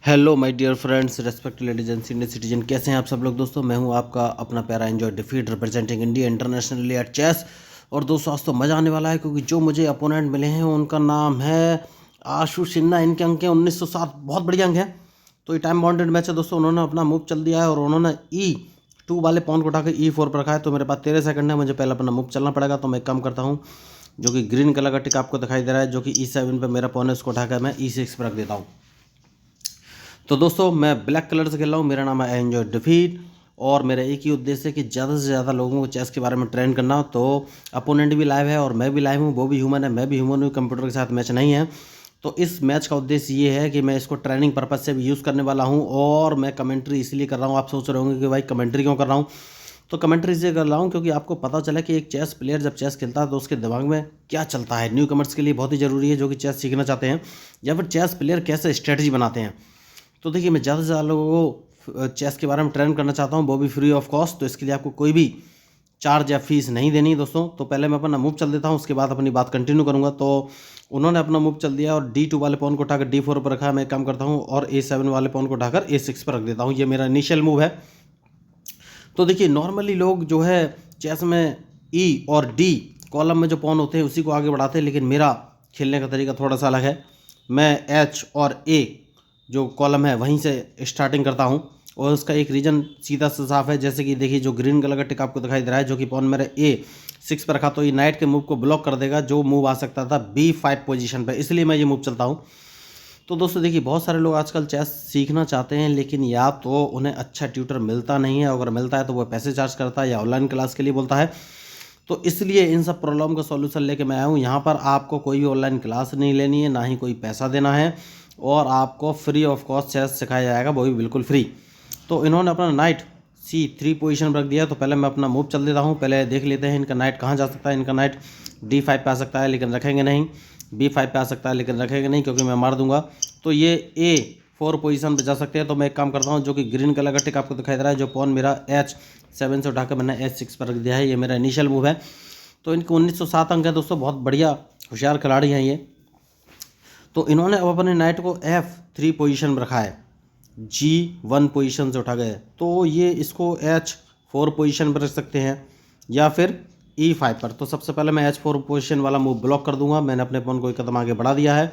Hello my dear friends, respect ladies and senior citizen, कैसे हैं आप सब लोग। दोस्तों मैं हूं आपका अपना प्यारा enjoy defeat representing India internationally at chess. और दोस्तों आज तो मज़ा आने वाला है क्योंकि जो मुझे अपोनेंट मिले हैं उनका नाम है आशु सिन्हा। इनके अंक हैं 1907, बहुत बढ़िया अंक है। तो ये टाइम बाउंडेड मैच है दोस्तों। उन्होंने अपना मूव चल दिया है और उन्होंने E2 वाले पॉन को उठाकर E4 पर रखा है। तो मेरे पास 13 सेकंड है, मुझे पहले अपना मूव चलना पड़ेगा। तो मैं एक काम करता हूँ, जो कि ग्रीन कलर का टिक आपको दिखाई दे रहा है, जो कि E7 पर मेरा पॉन है, उसको उठाकर मैं E6 पर रख देता हूँ। तो दोस्तों मैं ब्लैक कलर से खेल रहा हूँ, मेरा नाम है एंजॉय डिफीट और मेरा एक ही उद्देश्य है कि ज़्यादा से ज़्यादा लोगों को चेस के बारे में ट्रेन करना। तो अपोनेंट भी लाइव है और मैं भी लाइव हूँ, वो भी ह्यूमन है, मैं भी ह्यूमन हूँ, कंप्यूटर के साथ मैच नहीं है। तो इस मैच का उद्देश्य ये है कि मैं इसको ट्रेनिंग पर्पज़ से भी यूज़ करने वाला हूँ और मैं कमेंट्री इसलिए कर रहा हूँ। आप सोच रहे होंगे कि भाई कमेंट्री क्यों कर रहा हूँ। तो कमेंट्री इसलिए कर रहा हूँ क्योंकि आपको पता चला कि एक चेस प्लेयर जब चेस खेलता है तो उसके दिमाग में क्या चलता है। न्यू कमर्स के लिए बहुत ही ज़रूरी है जो कि चेस सीखना चाहते हैं, या फिर चेस प्लेयर कैसे स्ट्रेटजी बनाते हैं। तो देखिए मैं ज़्यादा से ज़्यादा लोगों को चेस के बारे में ट्रेन करना चाहता हूँ, वो भी फ्री ऑफ कॉस्ट। तो इसके लिए आपको कोई भी चार्ज या फीस नहीं देनी दोस्तों। तो पहले मैं अपना मूव चल देता हूँ, उसके बाद अपनी बात कंटिन्यू करूँगा। तो उन्होंने अपना मूव चल दिया और D2 वाले पॉन को उठाकर D4 पर रखा है। मैं एक काम करता हूँ और A7 वाले पॉन को उठाकर A6 पर रख देता हूँ। ये मेरा इनिशियल मूव है। तो देखिए नॉर्मली लोग जो है चेस में E और D कॉलम में जो पॉन होते हैं उसी को आगे बढ़ाते हैं, लेकिन मेरा खेलने का तरीका थोड़ा सा अलग है। मैं H और A जो कॉलम है वहीं से स्टार्टिंग करता हूं और उसका एक रीज़न सीधा सा साफ है। जैसे कि देखिए जो ग्रीन कलर का टिक आपको दिखाई दे रहा है, जो कि पॉन मेरे A6 पर रखा, तो ये नाइट के मूव को ब्लॉक कर देगा जो मूव आ सकता था B5 पोजीशन पर, इसलिए मैं ये मूव चलता हूँ। तो दोस्तों देखिए बहुत सारे लोग आजकल चेस सीखना चाहते हैं, लेकिन या तो उन्हें अच्छा ट्यूटर मिलता नहीं है, अगर मिलता है तो वो पैसे चार्ज करता है या ऑनलाइन क्लास के लिए बोलता है। तो इसलिए इन सब प्रॉब्लम का सॉल्यूशन लेके मैं आया हूँ। यहाँ पर आपको कोई भी ऑनलाइन क्लास नहीं लेनी है, ना ही कोई पैसा देना है, और आपको फ्री ऑफ कॉस्ट चेस सिखाया जाएगा, वो भी बिल्कुल फ्री। तो इन्होंने अपना नाइट C3 पोजीशन पर रख दिया। तो पहले मैं अपना मूव चल देता हूँ। पहले देख लेते हैं इनका नाइट कहाँ जा सकता है। इनका नाइट D5 पे आ सकता है लेकिन रखेंगे नहीं, B5 पे आ सकता है लेकिन रखेंगे नहीं क्योंकि मैं मार दूंगा। तो ये A4 पोजीशन पे जा सकते हैं। तो मैं एक काम करता हूँ, जो कि ग्रीन कलर का टिक आपको दिखाई दे रहा है, जो पॉन मेरा H7 से उठाकर मैंने H6 पर रख दिया है, ये मेरा इनिशियल मूव है। तो इनके 1907 अंक है दोस्तों, बहुत बढ़िया होशियार खिलाड़ी हैं ये। तो इन्होंने अब अपने नाइट को F3 पोजीशन में रखा है, G1 पोजीशन से उठा गए। तो ये इसको H4 पोजीशन पर रख सकते हैं या फिर E5 पर। तो सबसे पहले मैं H4 पोजीशन वाला मूव ब्लॉक कर दूंगा। मैंने अपने पॉन को एक कदम आगे बढ़ा दिया है।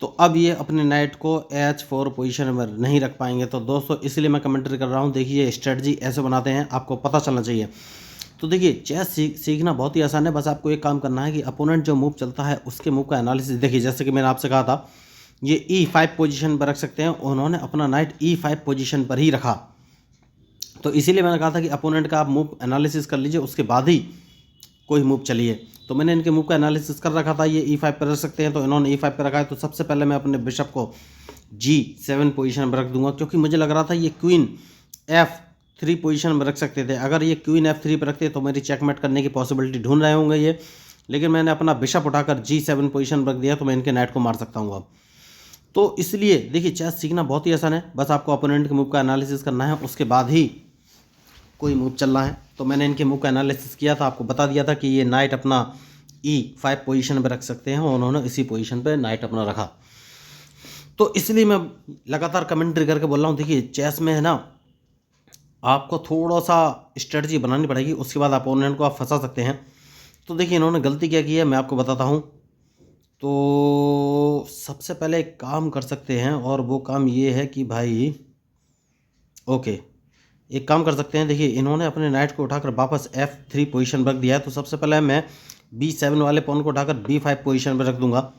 तो अब ये अपने नाइट को H4 पोजीशन में नहीं रख पाएंगे। तो दोस्तों इसलिए मैं कमेंट्री कर रहा हूँ। देखिए स्ट्रेटजी ऐसे बनाते हैं, आपको पता चलना चाहिए। तो देखिए चेस सीखना बहुत ही आसान है, बस आपको एक काम करना है कि अपोनेंट जो मूव चलता है उसके मूव का एनालिसिस देखिए। जैसे कि मैंने आपसे कहा था ये E5 पोजीशन पर रख सकते हैं, उन्होंने अपना नाइट E5 पोजीशन पर ही रखा। तो इसीलिए मैंने कहा था कि अपोनेंट का आप मूव एनालिसिस कर लीजिए, उसके बाद ही कोई मूव चलिए। तो मैंने इनके मूव का एनालिसिस कर रखा था, ये E5 पर रख सकते हैं, तो इन्होंने E5 पर रखा है। तो सबसे पहले मैं अपने बिशप को G7 पोजीशन पर रख दूंगा, क्योंकि मुझे लग रहा था ये क्वीन F3 पोजीशन में रख सकते थे। अगर ये क्वीन F3 पर रखते तो मेरी चेकमेट करने की पॉसिबिलिटी ढूंढ रहे होंगे ये, लेकिन मैंने अपना बिशप उठाकर G7 पोजीशन पर रख दिया, तो मैं इनके नाइट को मार सकता हूँ अब। तो इसलिए देखिए चेस सीखना बहुत ही आसान है, बस आपको अपोनेंट के मूव का एनालिसिस करना है, उसके बाद ही कोई मूव चलना है। तो मैंने इनके मूव का एनालिसिस किया था, आपको बता दिया था कि ये नाइट अपना E5 पोजीशन पे रख सकते हैं और उन्होंने इसी पोजीशन पे नाइट अपना रखा। तो इसलिए मैं लगातार कमेंट्री करके बोल रहा हूँ। देखिए चेस में है ना, आपको थोड़ा सा स्ट्रेटजी बनानी पड़ेगी, उसके बाद अपोनेंट को आप फंसा सकते हैं। तो देखिए इन्होंने गलती क्या की है मैं आपको बताता हूँ। तो सबसे पहले एक काम कर सकते हैं, और वो काम ये है कि भाई ओके एक काम कर सकते हैं। देखिए इन्होंने अपने नाइट को उठाकर वापस F3 पोजीशन पर रख दिया है। तो सबसे पहले मैं B7 वाले पॉन को उठाकर B5 पोजीशन पर रख दूंगा।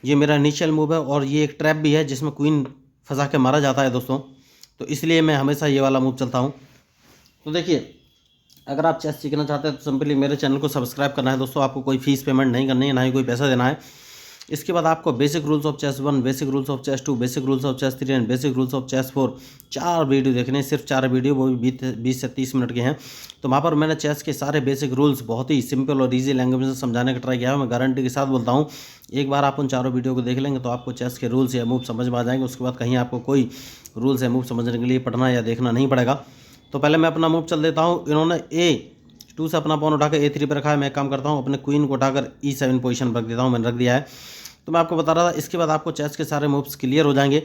ये मेरा इनिशियल मूव है और ये एक ट्रैप भी है जिसमें क्वीन फंसा के मारा जाता है दोस्तों। तो इसलिए मैं हमेशा ये वाला मूव चलता हूँ। तो देखिए अगर आप चेस सीखना चाहते हैं तो सिंपली मेरे चैनल को सब्सक्राइब करना है दोस्तों, आपको कोई फीस पेमेंट नहीं करनी है, ना ही कोई पैसा देना है। इसके बाद आपको basic rules of chess 1, basic rules of chess 2, basic rules of chess 3 and basic rules of chess 4, 4 video देखने हैं, सिर्फ 4 वीडियो, वो भी 20 से 30 मिनट के हैं। तो वहाँ पर मैंने चेस के सारे बेसिक रूल्स बहुत ही सिंपल और ईजी लैंग्वेज में समझाने का ट्राई किया है। मैं गारंटी के साथ बोलता हूँ एक बार आप उन चारों वीडियो को देख लेंगे तो आपको चेस के रूल्स या मूव समझ में आ जाएंगे। उसके बाद कहीं आपको कोई रूल्स या मूव समझने के लिए पढ़ना या देखना नहीं पड़ेगा। तो पहले मैं अपना मूव चल देता हूँ। इन्होंने A2 से अपना पॉन उठाकर A3 पर रखा है। मैं एक काम करता हूँ अपने क्वीन को उठाकर E7 पोजीशन पर रख देता हूँ, मैंने रख दिया है। तो मैं आपको बता रहा था इसके बाद आपको चेस के सारे मूव्स क्लियर हो जाएंगे।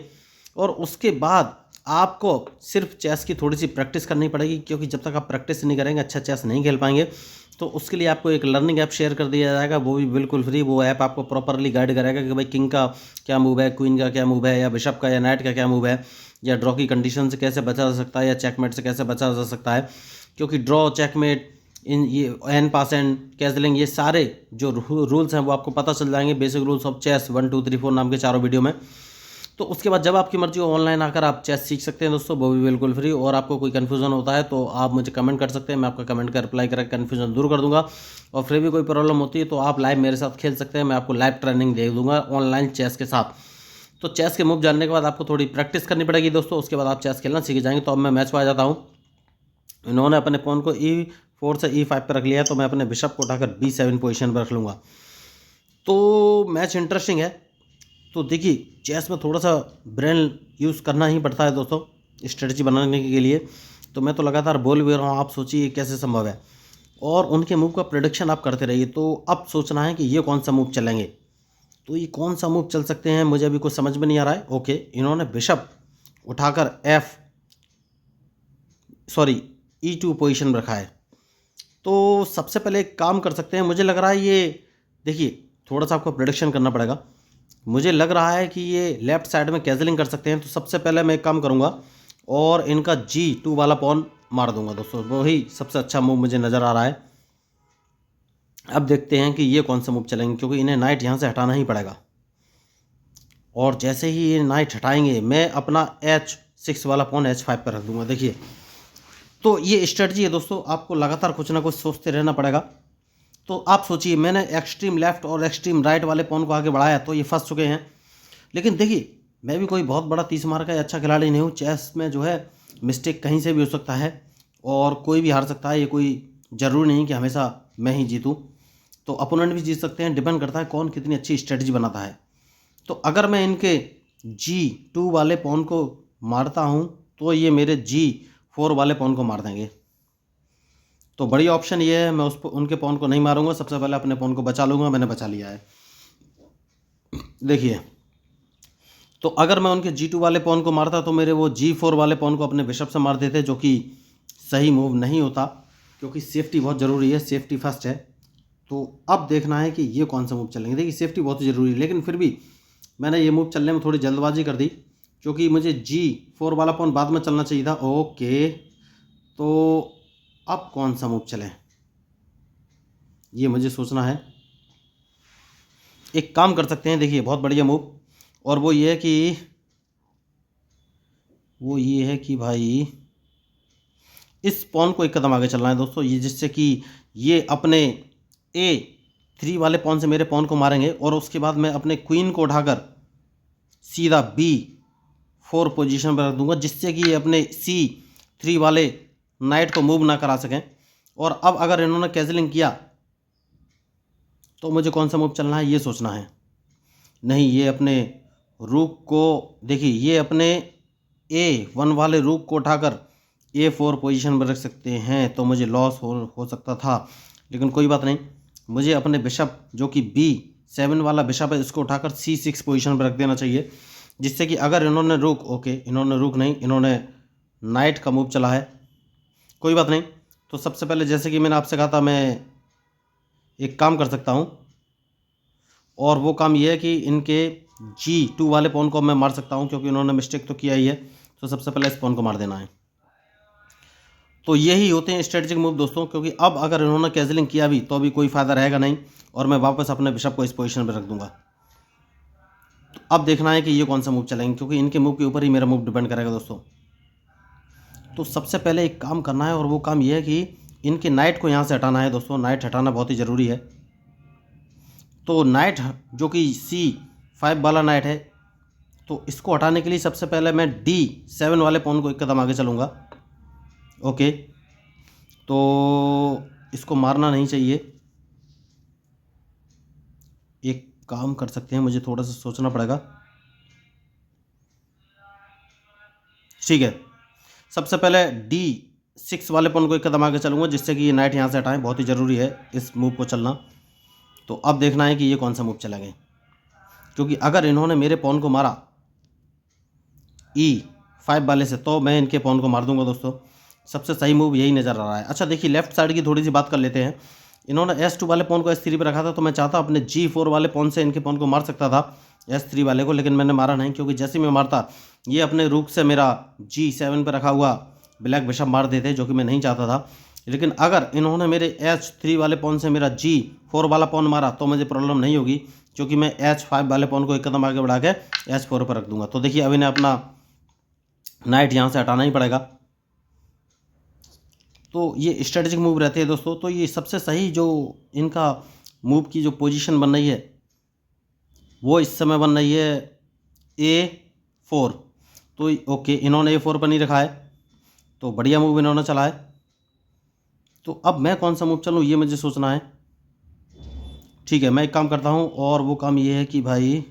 और उसके बाद आपको सिर्फ चेस की थोड़ी सी प्रैक्टिस करनी पड़ेगी, क्योंकि जब तक आप प्रैक्टिस नहीं करेंगे अच्छा चेस नहीं खेल पाएंगे। तो उसके लिए आपको एक लर्निंग ऐप शेयर कर दिया जाएगा, वो भी बिल्कुल फ्री। वो ऐप आपको प्रॉपरली गाइड करेगा कि भाई किंग का क्या मूव है, क्वीन का क्या मूव है, या बिशप का या नाइट का क्या मूव है, या ड्रॉ की कंडीशन से कैसे बचा जा सकता है, या चेकमेट से कैसे बचा जा सकता है। क्योंकि ड्रॉ, चेकमेट, इन ये एन पास एंड कैसलिंग, ये सारे जो रूल्स हैं वो आपको पता चल जाएंगे। बेसिक रूल्स ऑफ चेस 1 2 3 4 नाम के चारों वीडियो में। तो उसके बाद जब आपकी मर्जी हो ऑनलाइन आकर आप चेस सीख सकते हैं दोस्तों, वो भी बिल्कुल फ्री। और आपको कोई कन्फ्यूजन होता है तो आप मुझे कमेंट कर सकते हैं, मैं आपका कमेंट का रिप्लाई करके कन्फ्यूजन दूर कर दूंगा। और फिर भी कोई प्रॉब्लम होती है तो आप लाइव मेरे साथ खेल सकते हैं, मैं आपको लाइव ट्रेनिंग दे दूंगा ऑनलाइन चेस के साथ। तो चेस के मूव जानने के बाद आपको थोड़ी प्रैक्टिस करनी पड़ेगी दोस्तों, उसके बाद आप चेस खेलना सीख जाएंगे। तो अब मैं मैच में आ जाता हूँ। इन्होंने अपने पॉन को E4 से E5 पर रख लिया है, तो मैं अपने बिशप को उठाकर B7 पोजीशन पर रख लूँगा। तो मैच इंटरेस्टिंग है। तो देखिए, चेस में थोड़ा सा ब्रेन यूज़ करना ही पड़ता है दोस्तों स्ट्रेटजी बनाने के लिए। तो मैं तो लगातार बोल भी रहा हूँ, आप सोचिए कैसे संभव है। और उनके मूव का प्रेडिक्शन आप करते रहिए। तो अब सोचना है कि ये कौन सा मूव चलेंगे, तो ये कौन सा मूव चल सकते हैं, मुझे अभी कुछ समझ में नहीं आ रहा है। ओके, इन्होंने बिशप उठाकर E2 पोजीशन में रखा है। तो सबसे पहले एक काम कर सकते हैं, मुझे लग रहा है ये, देखिए थोड़ा सा आपको प्रेडिक्शन करना पड़ेगा। मुझे लग रहा है कि ये लेफ्ट साइड में कैजलिंग कर सकते हैं। तो सबसे पहले मैं एक काम करूंगा और इनका G2 वाला पॉन मार दूंगा दोस्तों, वही सबसे अच्छा मूव मुझे नज़र आ रहा है। अब देखते हैं कि ये कौन सा मूव चलेंगे, क्योंकि इन्हें नाइट यहाँ से हटाना ही पड़ेगा। और जैसे ही ये नाइट हटाएंगे मैं अपना H6 वाला पॉन H5 पर रख दूंगा। देखिए, तो ये स्ट्रेटजी है दोस्तों, आपको लगातार कुछ ना कुछ सोचते रहना पड़ेगा। तो आप सोचिए, मैंने एक्सट्रीम लेफ्ट और एक्सट्रीम राइट वाले पॉन को आगे बढ़ाया तो ये फंस चुके हैं। लेकिन देखिए, मैं भी कोई बहुत बड़ा 30 मार का अच्छा खिलाड़ी नहीं हूँ। चेस में जो है मिस्टेक कहीं से भी हो सकता है और कोई भी हार सकता है। ये कोई ज़रूरी नहीं कि हमेशा मैं ही जीतूँ। तो अपोनेंट भी जीत सकते हैं, डिपेंड करता है कौन कितनी अच्छी स्ट्रेटजी बनाता है। तो अगर मैं इनके G2 वाले पॉन को मारता हूँ तो ये मेरे G4 वाले पॉन को मार देंगे। तो बड़ी ऑप्शन ये है, मैं उनके पॉन को नहीं मारूंगा, सबसे पहले अपने पॉन को बचा लूँगा। मैंने बचा लिया है। देखिए, तो अगर मैं उनके G2 वाले पॉन को मारता तो मेरे वो G4 वाले पॉन को अपने बिशप से मार देते, जो कि सही मूव नहीं होता, क्योंकि सेफ्टी बहुत ज़रूरी है, सेफ्टी फर्स्ट है। तो अब देखना है कि ये कौन सा मूव चलेंगे। देखिए, सेफ्टी बहुत ज़रूरी है, लेकिन फिर भी मैंने ये मूव चलने में थोड़ी जल्दबाजी कर दी, क्योंकि मुझे G4 वाला पॉन बाद में चलना चाहिए था। ओके, तो अब कौन सा मूव चले ये मुझे सोचना है। एक काम कर सकते हैं, देखिए बहुत बढ़िया मूव, और वो ये है कि भाई इस पॉन को एक कदम आगे चलना है दोस्तों, ये जिससे कि ये अपने A3 वाले पॉन से मेरे पॉन को मारेंगे, और उसके बाद मैं अपने क्वीन को उठाकर सीधा B4 पोजीशन पर रख दूंगा, जिससे कि ये अपने C3 वाले नाइट को मूव ना करा सकें। और अब अगर इन्होंने कैजलिंग किया तो मुझे कौन सा मूव चलना है ये सोचना है। नहीं, ये अपने रूक को, देखिए ये अपने A1 वाले रूक को उठाकर A4 पोजीशन पर रख सकते हैं, तो मुझे लॉस हो सकता था। लेकिन कोई बात नहीं, मुझे अपने बिशप जो कि B7 वाला बिशप है इसको उठाकर C6 पोजीशन पर रख देना चाहिए, जिससे कि अगर इन्होंने इन्होंने रूक नहीं, इन्होंने नाइट का मूव चला है, कोई बात नहीं। तो सबसे पहले जैसे कि मैंने आपसे कहा था, मैं एक काम कर सकता हूँ, और वो काम ये है कि इनके G2 वाले पॉन को मैं मार सकता हूँ, क्योंकि इन्होंने मिस्टेक तो किया ही है। तो सबसे पहले इस पॉन को मार देना है। तो यही होते हैं स्ट्रेटजिक मूव दोस्तों, क्योंकि अब अगर इन्होंने कैजलिंग किया भी तो अभी कोई फ़ायदा रहेगा नहीं, और मैं वापस अपने बिशप को इस पोजीशन पर रख दूंगा। तो अब देखना है कि ये कौन सा मूव चलेंगे, क्योंकि इनके मूव के ऊपर ही मेरा मूव डिपेंड करेगा दोस्तों। तो सबसे पहले एक काम करना है, और वो काम ये है कि इनके नाइट को यहाँ से हटाना है दोस्तों। नाइट हटाना बहुत ही ज़रूरी है। तो नाइट जो कि C5 वाला नाइट है, तो इसको हटाने के लिए सबसे पहले मैं D7 वाले पॉन को एक कदम आगे चलूँगा। ओके, तो इसको मारना नहीं चाहिए। एक काम कर सकते हैं, मुझे थोड़ा सा सोचना पड़ेगा। ठीक है, सबसे पहले D6 वाले पॉन को एक कदम आगे चलूँगा, जिससे कि ये नाइट यहाँ से हटाएं, बहुत ही ज़रूरी है इस मूव को चलना। तो अब देखना है कि ये कौन सा मूव चलेंगे, क्योंकि अगर इन्होंने मेरे पॉन को मारा E5 वाले से, तो मैं इनके पॉन को मार दूंगा दोस्तों। सबसे सही मूव यही नज़र आ रहा है। अच्छा देखिए, लेफ्ट साइड की थोड़ी सी बात कर लेते हैं। इन्होंने S2 वाले पॉन को S3 पे रखा था, तो मैं चाहता अपने G4 वाले पॉन से इनके पॉन को मार सकता था S3 वाले को, लेकिन मैंने मारा नहीं, क्योंकि जैसे मैं मारता ये अपने रूक से मेरा G7 पे रखा हुआ ब्लैक बिशप मार देते, जो कि मैं नहीं चाहता था। लेकिन अगर इन्होंने मेरे H3 वाले पॉन से मेरा G4 वाला पॉन मारा तो मुझे प्रॉब्लम नहीं होगी, क्योंकि मैं H5 वाले पॉन को एक कदम आगे बढ़ा के H4 पर रख दूंगा। तो देखिए, अब इन्हें अपना नाइट यहाँ से हटाना ही पड़ेगा। तो ये स्ट्रेटेजिक मूव रहते हैं दोस्तों। तो ये सबसे सही जो इनका मूव की जो पोजीशन बन रही है वो इस समय बन रही है A4। तो ओके, इन्होंने A4 पर नहीं रखा है, तो बढ़िया मूव इन्होंने चला है। तो अब मैं कौन सा मूव चलूँ ये मुझे सोचना है। ठीक है, मैं एक काम करता हूँ, और वो काम ये है कि भाई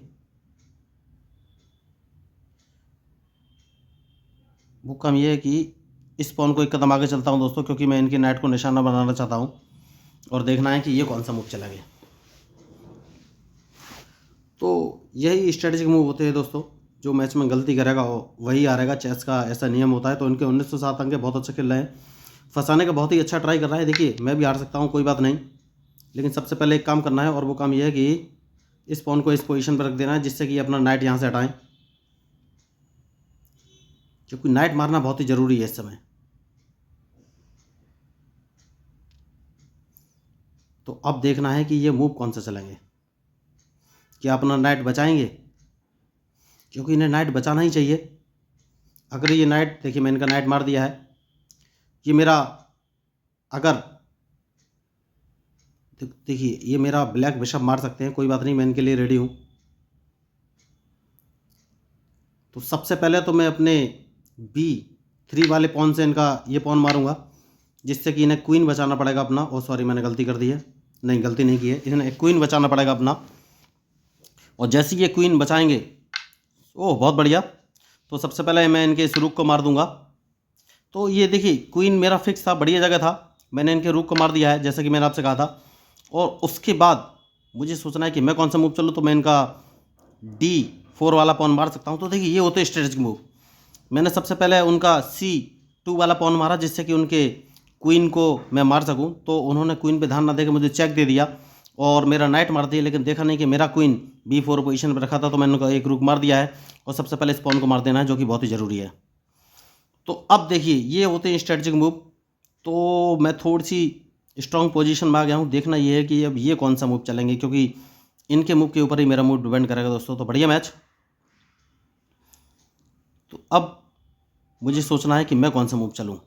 इस पॉन को एक कदम आगे चलता हूँ दोस्तों, क्योंकि मैं इनके नाइट को निशाना बनाना चाहता हूँ और देखना है कि ये कौन सा मूव चलेंगे। तो यही स्ट्रेटेजिक मूव होते हैं दोस्तों। जो मैच में गलती करेगा वही हारेगा, चेस का ऐसा नियम होता है। तो इनके 1907 अंक बहुत अच्छा खेल रहे हैं, फंसाने का बहुत ही अच्छा ट्राई कर रहा है। देखिए, मैं भी हार सकता हूँ, कोई बात नहीं, लेकिन सबसे पहले एक काम करना है, और वो काम यह है कि इस पॉन को इस पोजीशन पर रख देना है, जिससे कि अपना नाइट यहाँ से हटाएं, क्योंकि नाइट मारना बहुत ही ज़रूरी है इस समय। तो अब देखना है कि ये मूव कौन सा चलेंगे, क्या अपना नाइट बचाएंगे, क्योंकि इन्हें नाइट बचाना ही चाहिए। अगर ये नाइट, देखिए मैं इनका नाइट मार दिया है, ये मेरा, अगर देखिए ये मेरा ब्लैक बिशप मार सकते हैं, कोई बात नहीं, मैं इनके लिए रेडी हूँ। तो सबसे पहले तो मैं अपने B3 वाले पॉन से इनका ये पॉन मारूंगा, जिससे कि इन्हें क्वीन बचाना पड़ेगा अपना। ओ सॉरी, मैंने गलती कर दी है, नहीं गलती नहीं की है, इन्हें क्वीन बचाना पड़ेगा अपना। और जैसे ये क्वीन बचाएंगे, ओह बहुत बढ़िया, तो सबसे पहले मैं इनके इस रूक को मार दूंगा। तो ये देखिए, क्वीन मेरा फिक्स था, बढ़िया जगह था, मैंने इनके रूक को मार दिया है, जैसे कि मैंने आपसे कहा था। और उसके बाद मुझे सोचना है कि मैं कौन सा मूव चलूँ, तो मैं इनका D4 वाला पॉन मार सकता हूँ। तो देखिए, ये होते स्ट्रेटेजिक मूव। मैंने सबसे पहले उनका C2 वाला पॉन मारा, जिससे कि उनके क्वीन को मैं मार सकूं। तो उन्होंने क्वीन पे ध्यान ना देकर मुझे चेक दे दिया और मेरा नाइट मार दिया, लेकिन देखा नहीं कि मेरा क्वीन B4 पोजीशन पर रखा था, तो मैंने उनका एक रुक मार दिया है। और सबसे पहले इस पॉन को मार देना है, जो कि बहुत ही ज़रूरी है। तो अब देखिए, ये होते हैं स्ट्रेटेजिक मूव। तो मैं थोड़ी सी स्ट्रॉन्ग पोजीशन में आ गया हूँ। देखना ये है कि अब ये कौन सा मूव चलेंगे, क्योंकि इनके मूव के ऊपर ही मेरा मूव डिपेंड करेगा दोस्तों। तो बढ़िया मैच। तो अब मुझे सोचना है कि मैं कौन सा मूव चलूँ,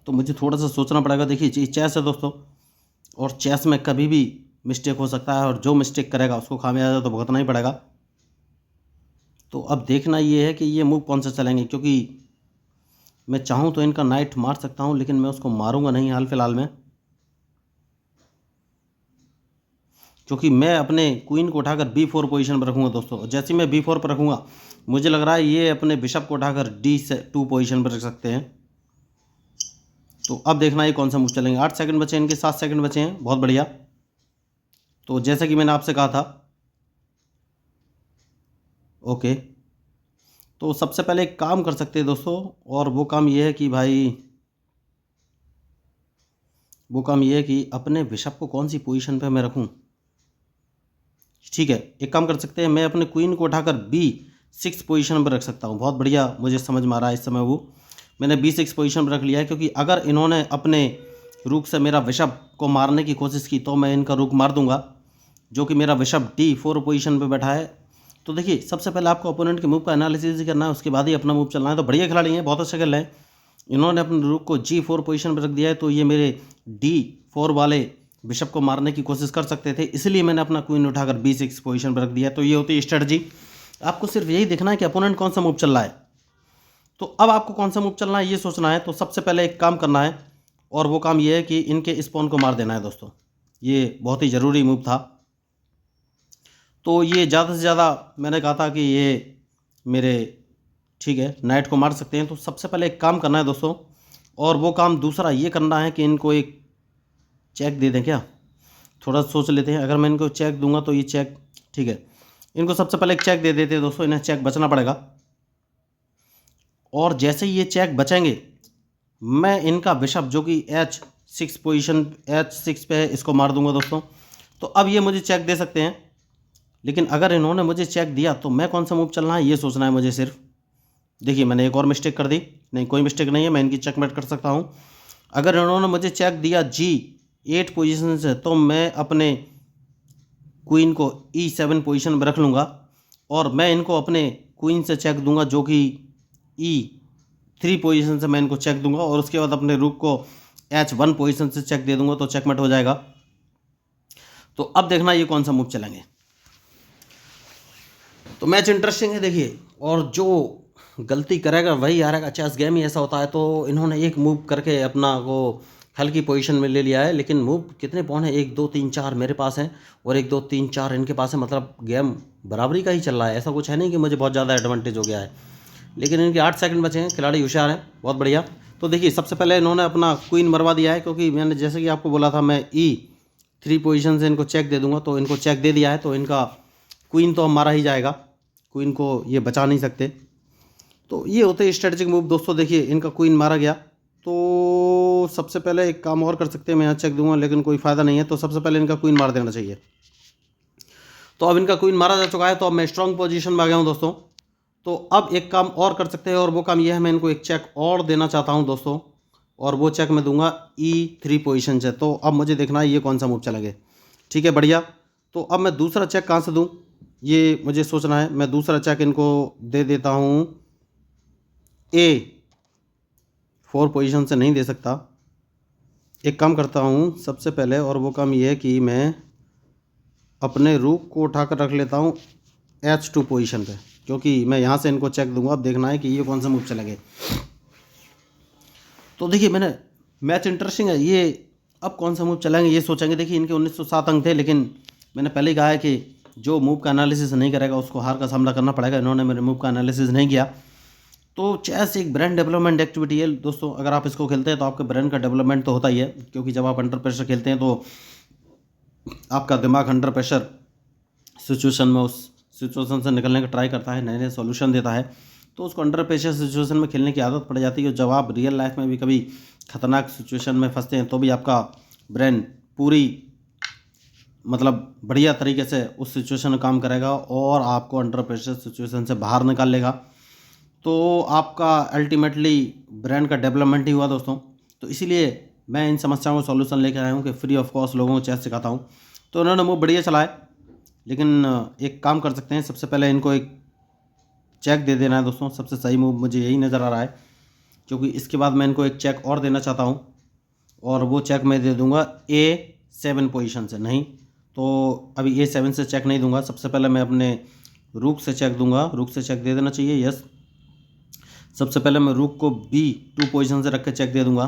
तो मुझे थोड़ा सा सोचना पड़ेगा। देखिए, चेस है दोस्तों, और चेस में कभी भी मिस्टेक हो सकता है, और जो मिस्टेक करेगा उसको खामियाजा तो भुगतना ही पड़ेगा। तो अब देखना ये है कि ये मूव कौन सा चलेंगे, क्योंकि मैं चाहूँ तो इनका नाइट मार सकता हूँ, लेकिन मैं उसको मारूंगा नहीं हाल फिलहाल में, क्योंकि मैं अपने क्वीन को उठाकर B4 पोजीशन पर रखूँगा दोस्तों। जैसे ही मैं B4 पर रखूँगा, मुझे लग रहा है ये अपने बिशप को उठाकर D2 पोजीशन पर रख सकते हैं। तो अब देखना ये कौन सा मूव चलेंगे। 8 सेकंड बचे हैं इनके, 7 सेकंड बचे हैं, बहुत बढ़िया। तो जैसे कि मैंने आपसे कहा था, ओके, तो सबसे पहले एक काम कर सकते हैं दोस्तों, और वो काम ये है कि अपने बिशप को कौन सी पोजीशन पे मैं रखूं। ठीक है, एक काम कर सकते हैं, मैं अपने क्वीन को उठाकर B6 पोजीशन पर रख सकता हूं। बहुत बढ़िया, मुझे समझ में आ रहा है इस समय। वो मैंने B6 पोजीशन पर रख लिया है, क्योंकि अगर इन्होंने अपने रूक से मेरा बिशप को मारने की कोशिश की तो मैं इनका रूक मार दूंगा, जो कि मेरा बिशप D4 पोजीशन पे बैठा है। तो देखिए, सबसे पहले आपको ओपोनेंट के मूव का एनालिसिस ही करना है, उसके बाद ही अपना मूव चलना है। तो बढ़िया खिलाड़ी हैं, बहुत अच्छा खेल रहे हैं। इन्होंने अपने रूक को G4 पोजीशन पर रख दिया है, तो ये मेरे D4 वाले बिशप को मारने की कोशिश कर सकते थे, इसलिए मैंने अपना क्वीन उठाकर B6 पोजीशन पर रख दिया। तो ये होती है स्ट्रेटजी। आपको सिर्फ यही देखना है कि अपोनेंट कौन सा मूव चल रहा है। तो अब आपको कौन सा मूव चलना है ये सोचना है। तो सबसे पहले एक काम करना है, और वो काम ये है कि इनके इस पॉन को मार देना है दोस्तों। ये बहुत ही ज़रूरी मूव था। तो ये ज़्यादा से ज़्यादा मैंने कहा था कि ये मेरे, ठीक है, नाइट को मार सकते हैं। तो सबसे पहले एक काम करना है दोस्तों, और वो काम दूसरा ये करना है कि इनको एक चेक दे दें क्या। थोड़ा सोच लेते हैं, अगर मैं इनको चेक दूंगा तो ये चेक, ठीक है, इनको सबसे पहले एक चेक दे देते हैं दोस्तों, इन्हें चेक बचना पड़ेगा। और जैसे ही ये चेक बचेंगे, मैं इनका बिशप जो कि H6 पोजीशन H6 पे है, इसको मार दूंगा दोस्तों। तो अब ये मुझे चेक दे सकते हैं, लेकिन अगर इन्होंने मुझे चेक दिया तो मैं कौन सा मूव चलना है ये सोचना है मुझे सिर्फ। देखिए मैंने एक और मिस्टेक कर दी, नहीं कोई मिस्टेक नहीं है, मैं इनकी चेकमेट कर सकता हूँ। अगर इन्होंने मुझे चेक दिया G8 पोजीशन से, तो मैं अपने क्वीन को E7 पोजीशन में रख लूँगा और मैं इनको अपने क्वीन से चेक दूंगा जो कि E3 पोजीशन से मैं इनको चेक दूंगा, और उसके बाद अपने रूक को H1 पोजीशन से चेक दे दूंगा, तो चेकमेट हो जाएगा। तो अब देखना ये कौन सा मूव चलेंगे। तो मैच इंटरेस्टिंग है देखिए, और जो गलती करेगा वही हारेगा, चेस गेम ही ऐसा होता है। तो इन्होंने एक मूव करके अपना वो हल्की पोजीशन में ले लिया है, लेकिन मूव कितने पॉइंट है, 1 2 3 4 मेरे पास है और 1 2 3 4 इनके पास है, मतलब गेम बराबरी का ही चल रहा है। ऐसा कुछ है नहीं कि मुझे बहुत ज़्यादा एडवांटेज हो गया है, लेकिन इनके 8 सेकंड बचे हैं, खिलाड़ी होशियार हैं, बहुत बढ़िया। तो देखिए सबसे पहले इन्होंने अपना क्वीन मरवा दिया है, क्योंकि मैंने जैसे कि आपको बोला था मैं E3 पोजीशन से इनको चेक दे दूंगा, तो इनको चेक दे दिया है, तो इनका क्वीन तो मारा ही जाएगा, क्वीन को ये बचा नहीं सकते। तो ये होते हैं स्ट्रेटेजिक मूव दोस्तों। देखिए इनका क्वीन मारा गया, तो सबसे पहले एक काम और कर सकते हैं, मैं यहाँ चेक दूंगा लेकिन कोई फ़ायदा नहीं है, तो सबसे पहले इनका क्वीन मार देना चाहिए। तो अब इनका क्वीन मारा जा चुका है, तो अब मैं स्ट्रॉन्ग पोजीशन में आ गया हूँ दोस्तों। तो अब एक काम और कर सकते हैं, और वो काम ये है, मैं इनको एक चेक और देना चाहता हूँ दोस्तों, और वो चेक मैं दूंगा E3 पोजीशन से। तो अब मुझे देखना है ये कौन सा मूव चलेंगे। ठीक है, बढ़िया। तो अब मैं दूसरा चेक कहाँ से दूँ ये मुझे सोचना है। मैं दूसरा चेक इनको दे देता हूँ A4 पोजीशन से, नहीं दे सकता। एक काम करता हूँ सबसे पहले, और वो काम ये है कि मैं अपने रूक को उठाकर रख लेता हूँ H2 पोजीशन पे, क्योंकि मैं यहाँ से इनको चेक दूंगा। अब देखना है कि ये कौन सा मूव चलेंगे। तो देखिए मैंने मैच इंटरेस्टिंग है ये, अब कौन सा मूव चलाएंगे ये सोचेंगे। देखिए इनके 1907 अंक थे, लेकिन मैंने पहले ही कहा है कि जो मूव का एनालिसिस नहीं करेगा उसको हार का सामना करना पड़ेगा। इन्होंने मेरे मूव का एनालिसिस नहीं किया। तो चेस एक ब्रेन डेवलपमेंट एक्टिविटी है दोस्तों। अगर आप इसको खेलते हैं तो आपके ब्रेन का डेवलपमेंट तो होता ही है, क्योंकि जब आप अंडर प्रेशर खेलते हैं तो आपका दिमाग अंडर प्रेशर सिचुएशन में उस सिचुएशन से निकलने का ट्राई करता है, नए नए सॉल्यूशन देता है। तो उसको अंडर प्रेशर सिचुएशन में खेलने की आदत पड़ जाती है। और जब आप रियल लाइफ में भी कभी खतरनाक सिचुएशन में फंसते हैं तो भी आपका ब्रेन पूरी मतलब बढ़िया तरीके से उस सिचुएशन में काम करेगा और आपको अंडर प्रेशर सिचुएशन से बाहर निकाल लेगा। तो आपका अल्टीमेटली ब्रेन का डेवलपमेंट ही हुआ दोस्तों। तो इसीलिए मैं इन समस्याओं का सॉल्यूशन लेकर आया हूँ कि फ्री ऑफ कॉस्ट लोगों को चेस सिखाता हूँ। तो उन्होंने मूव बढ़िया चलाए, लेकिन एक काम कर सकते हैं, सबसे पहले इनको एक चेक दे देना है दोस्तों। सबसे सही मूव मुझे यही नज़र आ रहा है, क्योंकि इसके बाद मैं इनको एक चेक और देना चाहता हूँ, और वो चेक मैं दे दूंगा A7 पोजीशन से। नहीं तो अभी A7 से चेक नहीं दूंगा, सबसे पहले मैं अपने रूक से चेक दूंगा। रूक से चेक दे देना चाहिए, यस। सबसे पहले मैं रूक को B2 पोजीशन से रख के चेक दे दूंगा।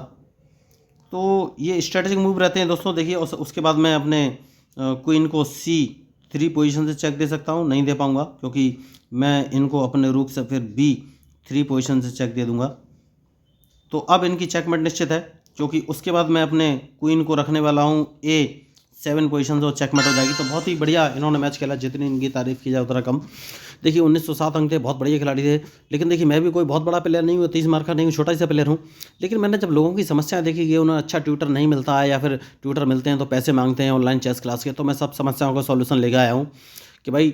तो ये स्ट्रेटेजिक मूव रहते हैं दोस्तों। देखिए उसके बाद मैं अपने क्वीन को C3 पोजीशन से चेक दे सकता हूँ, नहीं दे पाऊँगा क्योंकि मैं इनको अपने रूक से फिर B3 पोजीशन से चेक दे दूंगा। तो अब इनकी चेकमेट निश्चित है, क्योंकि उसके बाद मैं अपने क्वीन को रखने वाला हूँ A7 पोजीशन से, और चेकमेट हो जाएगी। तो बहुत ही बढ़िया इन्होंने मैच खेला, जितनी इनकी तारीफ़ की जाए उतना कम। देखिए 1907 अंक थे, बहुत बढ़िया खिलाड़ी थे। लेकिन देखिए मैं भी कोई बहुत बड़ा प्लेयर नहीं हूँ, 30 मार्क का नहीं हूँ, छोटा सा प्लेयर हूँ। लेकिन मैंने जब लोगों की समस्या देखी कि उन्हें अच्छा ट्यूटर नहीं मिलता है, या फिर ट्यूटर मिलते हैं तो पैसे मांगते हैं ऑनलाइन चेस क्लास के, तो मैं सब समस्याओं का सॉल्यूशन लेकर आया हूँ कि भाई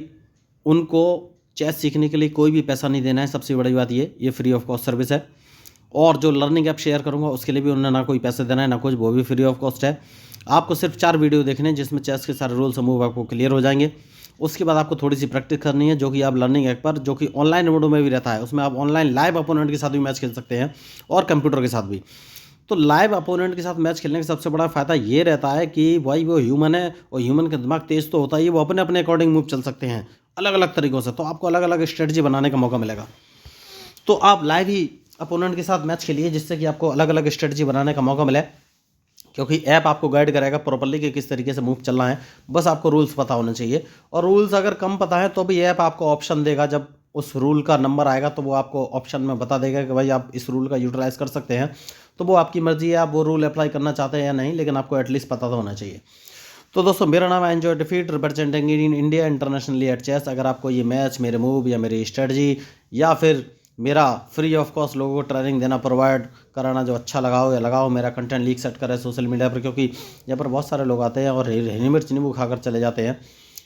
उनको चेस सीखने के लिए कोई भी पैसा नहीं देना है। सबसे बड़ी बात ये फ्री ऑफ कॉस्ट सर्विस है। और जो लर्निंग ऐप शेयर करूंगा उसके लिए भी उन्हें ना कोई पैसे देना है ना कुछ, वो भी फ्री ऑफ कॉस्ट है। आपको सिर्फ 4 वीडियो देखने हैं जिसमें चेस के सारे रूल्स मूव आपको क्लियर हो जाएंगे। उसके बाद आपको थोड़ी सी प्रैक्टिस करनी है, जो कि आप लर्निंग ऐप पर, जो कि ऑनलाइन मोड में भी रहता है, उसमें आप ऑनलाइन लाइव अपोनेंट के साथ भी मैच खेल सकते हैं और कंप्यूटर के साथ भी। तो लाइव अपोनेंट के साथ मैच खेलने का सबसे बड़ा फ़ायदा ये रहता है कि भाई वो ह्यूमन है, और ह्यूमन का दिमाग तेज़ तो होता ही है, वो अपने अपने अकॉर्डिंग मूव चल सकते हैं अलग अलग तरीक़ों से। तो आपको अलग अलग स्ट्रेटजी बनाने का मौका मिलेगा। तो आप लाइव ही अपोनेंट के साथ मैच खेलिए, जिससे कि आपको अलग अलग स्ट्रेटजी बनाने का मौका मिले, क्योंकि ऐप आपको गाइड करेगा प्रॉपर्ली कि किस तरीके से मूव चलना है। बस आपको रूल्स पता होने चाहिए, और रूल्स अगर कम पता है तो भी ऐप आपको ऑप्शन देगा। जब उस रूल का नंबर आएगा तो वो आपको ऑप्शन में बता देगा कि भाई आप इस रूल का यूटिलाइज़ कर सकते हैं। तो वो आपकी मर्ज़ी है, आप वो रूल अप्लाई करना चाहते हैं या नहीं, लेकिन आपको एटलीस्ट पता तो होना चाहिए। तो दोस्तों मेरा नाम है enjoy defeat representing in India internationally at chess. अगर आपको ये मैच, मेरे मूव या मेरी स्ट्रेटजी या फिर मेरा फ्री ऑफ कॉस्ट लोगों को ट्रेनिंग देना, प्रोवाइड कराना जो अच्छा लगाओ या लगाओ, मेरा कंटेंट लीक सेट करे सोशल मीडिया पर, क्योंकि यहाँ पर बहुत सारे लोग आते हैं और हरी मिर्च नींबू खाकर चले जाते हैं।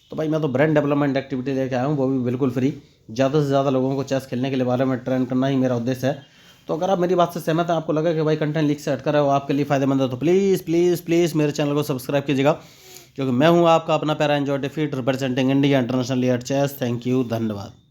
तो भाई मैं तो ब्रांड डेवलपमेंट एक्टिविटी लेके आया हूँ, वो भी बिल्कुल फ्री। ज़्यादा से ज़्यादा लोगों को चेस खेलने के लिए बारे में ट्रेन करना ही मेरा उद्देश्य है। तो अगर आप मेरी बात से सहमत हैं, आपको लगा कि भाई कंटेंट लीक सेट कर रहे हो आपके लिए फ़ायदेमंद है, तो प्लीज़ प्लीज़ प्लीज़ मेरे चैनल को सब्सक्राइब कीजिएगा, क्योंकि मैं हूँ आपका अपना प्यारा enjoy defeat representing India internationally at chess. Thank you, धन्यवाद।